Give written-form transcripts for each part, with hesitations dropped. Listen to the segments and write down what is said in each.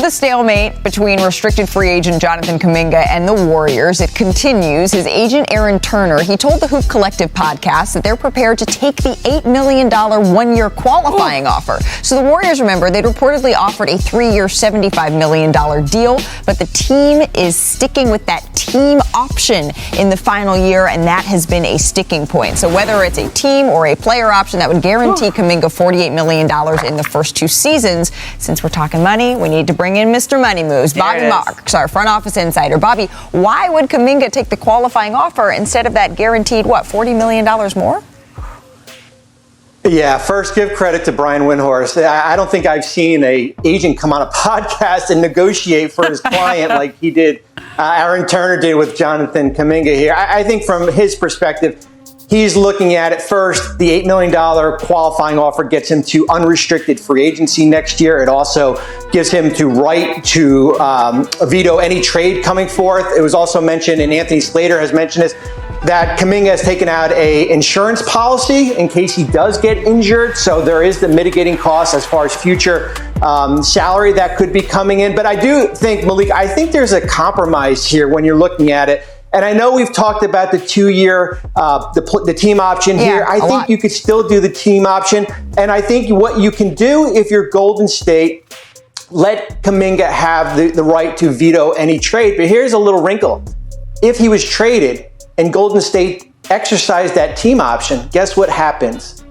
the stalemate between restricted free agent Jonathan Kuminga and the Warriors, it continues. His agent, Aaron Turner, he told the Hoop Collective podcast that they're prepared to take the $8 million one-year qualifying offer. So the Warriors, remember, they'd reportedly offered a 3-year, $75 million deal, but the team is sticking with that team option in the final year, and that has been a sticking point. So whether it's a team or a player option, that would guarantee Kuminga $48 million in the first 2 seasons. Since we're talking money, we need to bring in Mr. Money Moves, Bobby Marks, our front office insider. Bobby, why would Kuminga take the qualifying offer instead of that guaranteed, $40 million more? Yeah, first, give credit to Brian Windhorst. I don't think I've seen an agent come on a podcast and negotiate for his client like he did, Aaron Turner did with Jonathan Kuminga here. I think from his perspective, he's looking at it first. The $8 million qualifying offer gets him to unrestricted free agency next year. It also gives him the right to veto any trade coming forth. It was also mentioned, and Anthony Slater has mentioned this, that Kuminga has taken out a insurance policy in case he does get injured. So there is the mitigating cost as far as future salary that could be coming in. But I do think, Malik, I think there's a compromise here when you're looking at it. And I know we've talked about the 2-year, the team option here. I think you could still do the team option. And I think what you can do if you're Golden State, let Kuminga have the right to veto any trade. But here's a little wrinkle. If he was traded and Golden State exercised that team option, guess what happens?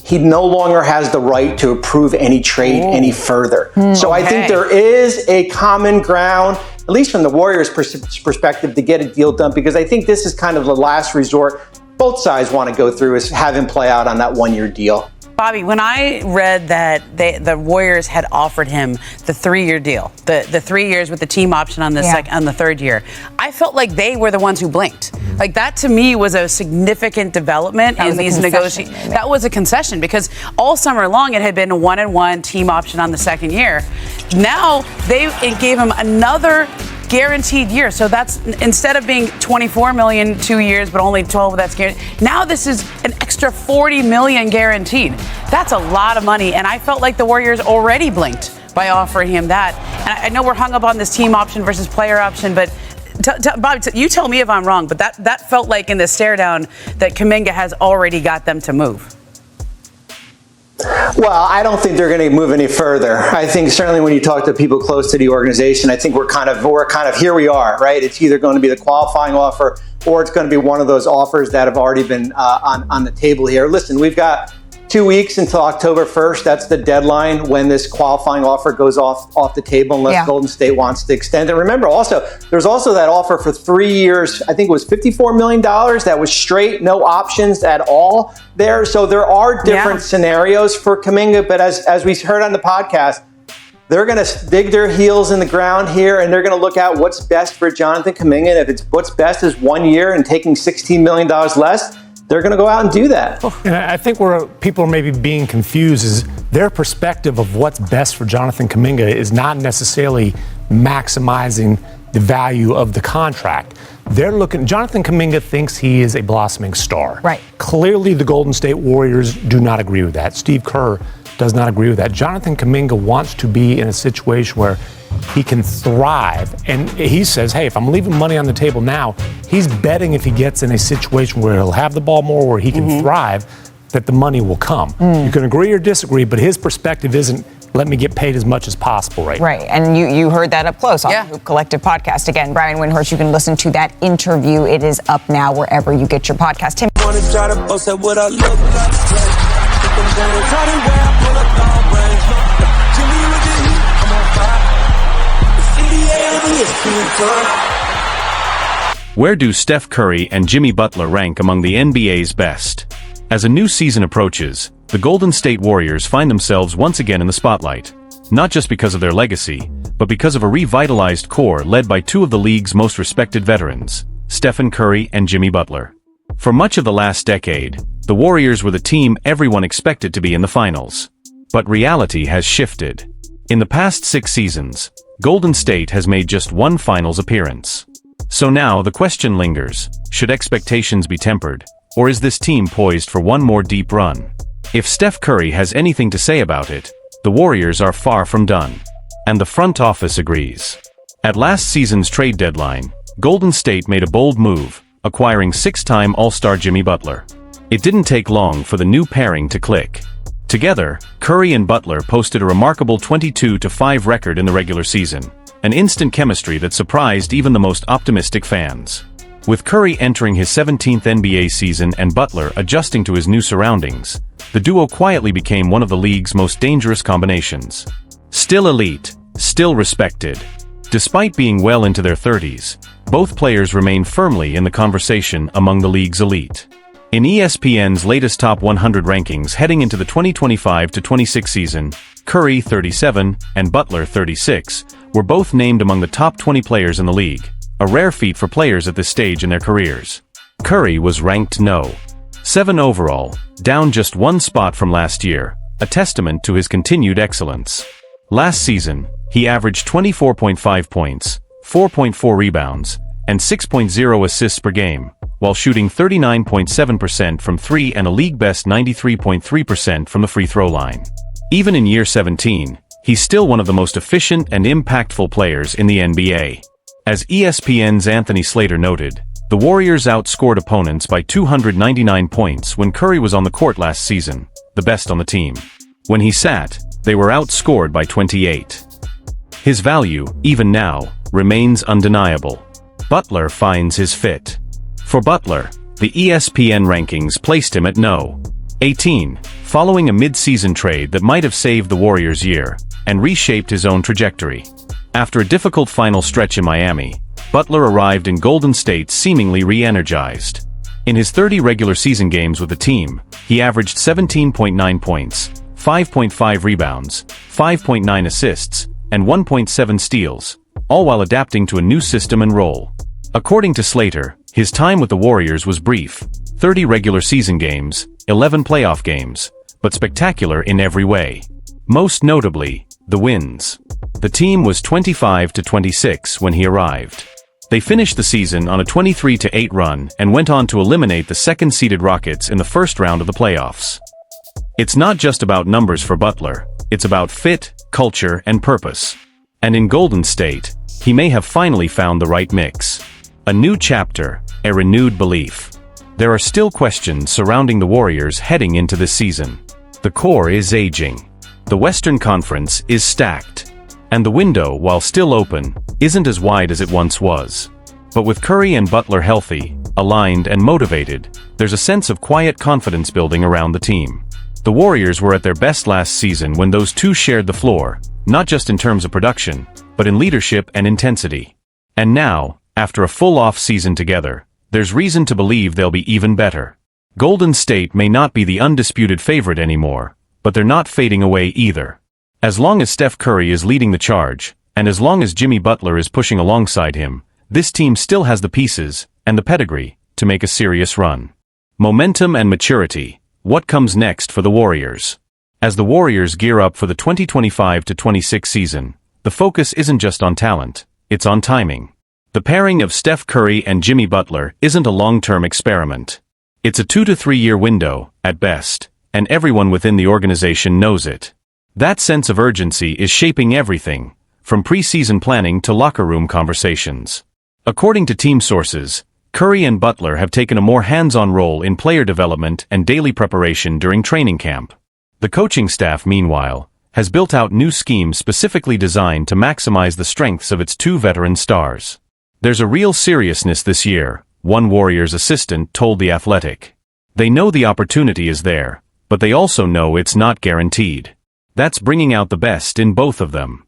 He no longer has the right to approve any trade any further. So I think there is a common ground, at least from the Warriors' perspective, to get a deal done, because I think this is kind of the last resort both sides want to go through, is have him play out on that 1-year deal. Bobby, when I read that the Warriors had offered him the 3-year deal, the 3 years with the team option on the on the 3rd year, I felt like they were the ones who blinked. Like, that to me was a significant development in these negotiations. That was a concession, because all summer long it had been a 1-and-1 team option on the 2nd year. Now it gave him another guaranteed year. So that's, instead of being $24 million 2 years, but only 12 of that's guaranteed, now this is an extra $40 million guaranteed. That's a lot of money, and I felt like the Warriors already blinked by offering him that. And I know we're hung up on this team option versus player option, but Bobby, you tell me if I'm wrong, but that felt like in the stare down that Kuminga has already got them to move. Well, I don't think they're going to move any further. I think certainly when you talk to people close to the organization, I think we're kind of here we are, right? It's either going to be the qualifying offer or it's going to be one of those offers that have already been on the table here. Listen, we've got 2 weeks until October 1st. That's the deadline when this qualifying offer goes off the table, unless Golden State wants to extend it. Remember, there's also that offer for 3 years. I think it was $54 million. That was straight, no options at all there. So there are different scenarios for Kuminga. But as we heard on the podcast, they're going to dig their heels in the ground here, and they're going to look at what's best for Jonathan Kuminga. And if it's what's best is 1 year and taking $16 million less, they're going to go out and do that. And I think where people are maybe being confused is their perspective of what's best for Jonathan Kuminga is not necessarily maximizing the value of the contract. Jonathan Kuminga thinks he is a blossoming star. Right. Clearly, the Golden State Warriors do not agree with that. Steve Kerr does not agree with that. Jonathan Kuminga wants to be in a situation where he can thrive. And he says, hey, if I'm leaving money on the table now, he's betting if he gets in a situation where he'll have the ball more, where he can thrive, that the money will come. You can agree or disagree, but his perspective isn't, let me get paid as much as possible right now. Right, and you heard that up close on the Hoop Collective podcast. Again, Brian Windhorst, you can listen to that interview. It is up now wherever you get your podcast. Tim. Where do Steph Curry and Jimmy Butler rank among the NBA's best? As a new season approaches, the Golden State Warriors find themselves once again in the spotlight, not just because of their legacy, but because of a revitalized core led by two of the league's most respected veterans, Stephen Curry and Jimmy Butler. For much of the last decade, the Warriors were the team everyone expected to be in the finals. But reality has shifted. In the past 6 seasons, Golden State has made just one finals appearance. So now the question lingers, should expectations be tempered, or is this team poised for one more deep run? If Steph Curry has anything to say about it, the Warriors are far from done. And the front office agrees. At last season's trade deadline, Golden State made a bold move, acquiring six-time All-Star Jimmy Butler. It didn't take long for the new pairing to click. Together, Curry and Butler posted a remarkable 22-5 record in the regular season, an instant chemistry that surprised even the most optimistic fans. With Curry entering his 17th NBA season and Butler adjusting to his new surroundings, the duo quietly became one of the league's most dangerous combinations. Still elite, still respected. Despite being well into their 30s, both players remain firmly in the conversation among the league's elite. In ESPN's latest Top 100 rankings heading into the 2025-26 season, Curry, 37, and Butler, 36, were both named among the top 20 players in the league, a rare feat for players at this stage in their careers. Curry was ranked No. 7 overall, down just one spot from last year, a testament to his continued excellence. Last season, he averaged 24.5 points, 4.4 rebounds, and 6.0 assists per game, while shooting 39.7% from three and a league-best 93.3% from the free throw line. Even in year 17, he's still one of the most efficient and impactful players in the NBA. As ESPN's Anthony Slater noted, the Warriors outscored opponents by 299 points when Curry was on the court last season, the best on the team. When he sat, they were outscored by 28. His value, even now, remains undeniable. Butler finds his fit. For Butler, the ESPN rankings placed him at No. 18, following a mid-season trade that might have saved the Warriors' year and reshaped his own trajectory. After a difficult final stretch in Miami, Butler arrived in Golden State seemingly re-energized. In his 30 regular season games with the team, he averaged 17.9 points, 5.5 rebounds, 5.9 assists, and 1.7 steals, all while adapting to a new system and role. According to Slater, his time with the Warriors was brief, 30 regular season games, 11 playoff games, but spectacular in every way. Most notably, the wins. The team was 25-26 when he arrived. They finished the season on a 23-8 run and went on to eliminate the second-seeded Rockets in the first round of the playoffs. It's not just about numbers for Butler, it's about fit, culture, and purpose. And in Golden State, he may have finally found the right mix. A new chapter, a renewed belief. There are still questions surrounding the Warriors heading into this season. The core is aging. The Western Conference is stacked. And the window, while still open, isn't as wide as it once was. But with Curry and Butler healthy, aligned, and motivated, there's a sense of quiet confidence building around the team. The Warriors were at their best last season when those two shared the floor, not just in terms of production, but in leadership and intensity. And now, after a full off-season together, there's reason to believe they'll be even better. Golden State may not be the undisputed favorite anymore, but they're not fading away either. As long as Steph Curry is leading the charge, and as long as Jimmy Butler is pushing alongside him, this team still has the pieces, and the pedigree, to make a serious run. Momentum and maturity. What comes next for the Warriors? As the Warriors gear up for the 2025-26 season, the focus isn't just on talent, it's on timing. The pairing of Steph Curry and Jimmy Butler isn't a long-term experiment. It's a 2 to 3 year window, at best, and everyone within the organization knows it. That sense of urgency is shaping everything, from preseason planning to locker room conversations. According to team sources, Curry and Butler have taken a more hands-on role in player development and daily preparation during training camp. The coaching staff, meanwhile, has built out new schemes specifically designed to maximize the strengths of its two veteran stars. There's a real seriousness this year, one Warriors assistant told The Athletic. They know the opportunity is there, but they also know it's not guaranteed. That's bringing out the best in both of them.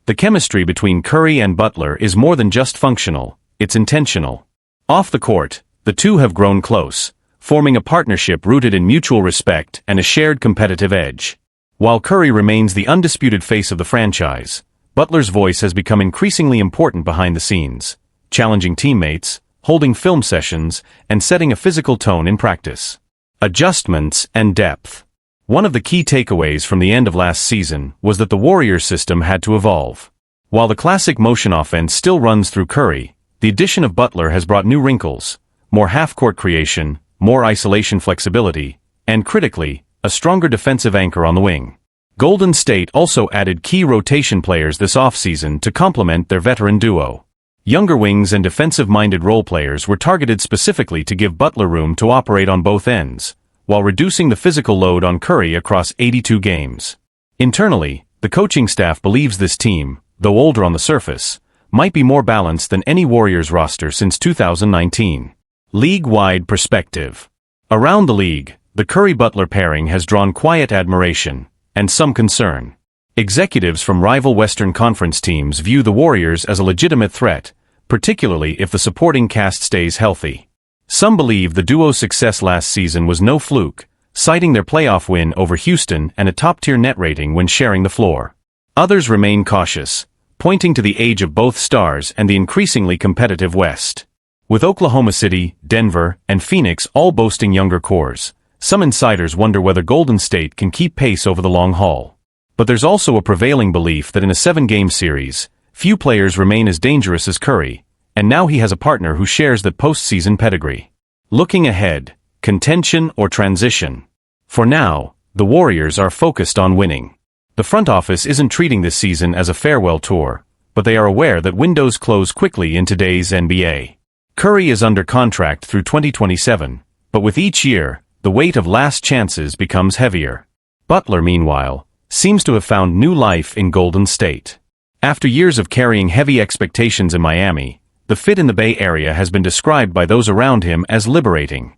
The chemistry between Curry and Butler is more than just functional, it's intentional. Off the court, the two have grown close, forming a partnership rooted in mutual respect and a shared competitive edge. While Curry remains the undisputed face of the franchise, Butler's voice has become increasingly important behind the scenes, challenging teammates, holding film sessions, and setting a physical tone in practice. Adjustments and depth. One of the key takeaways from the end of last season was that the Warriors system had to evolve. While the classic motion offense still runs through Curry, the addition of Butler has brought new wrinkles, more half-court creation, more isolation flexibility, and critically, a stronger defensive anchor on the wing. Golden State also added key rotation players this offseason to complement their veteran duo. Younger wings and defensive-minded role players were targeted specifically to give Butler room to operate on both ends, while reducing the physical load on Curry across 82 games. Internally, the coaching staff believes this team, though older on the surface, might be more balanced than any Warriors roster since 2019. League-wide perspective. Around the league, the Curry-Butler pairing has drawn quiet admiration and some concern. Executives from rival Western Conference teams view the Warriors as a legitimate threat, particularly if the supporting cast stays healthy. Some believe the duo's success last season was no fluke, citing their playoff win over Houston and a top-tier net rating when sharing the floor. Others remain cautious, pointing to the age of both stars and the increasingly competitive West. With Oklahoma City, Denver, and Phoenix all boasting younger cores, some insiders wonder whether Golden State can keep pace over the long haul. But there's also a prevailing belief that in a 7-game series, few players remain as dangerous as Curry, and now he has a partner who shares that postseason pedigree. Looking ahead, contention or transition? For now, the Warriors are focused on winning. The front office isn't treating this season as a farewell tour, but they are aware that windows close quickly in today's NBA. Curry is under contract through 2027, but with each year, the weight of last chances becomes heavier. Butler, meanwhile, seems to have found new life in Golden State. After years of carrying heavy expectations in Miami, the fit in the Bay Area has been described by those around him as liberating.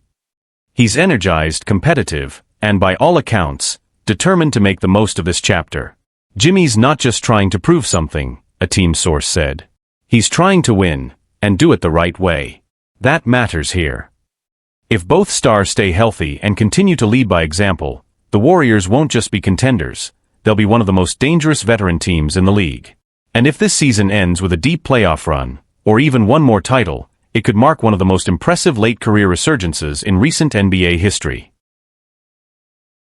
He's energized, competitive, and by all accounts, determined to make the most of this chapter. Jimmy's not just trying to prove something, a team source said. He's trying to win, and do it the right way. That matters here. If both stars stay healthy and continue to lead by example, the Warriors won't just be contenders, they'll be one of the most dangerous veteran teams in the league. And if this season ends with a deep playoff run, or even one more title, it could mark one of the most impressive late-career resurgences in recent NBA history.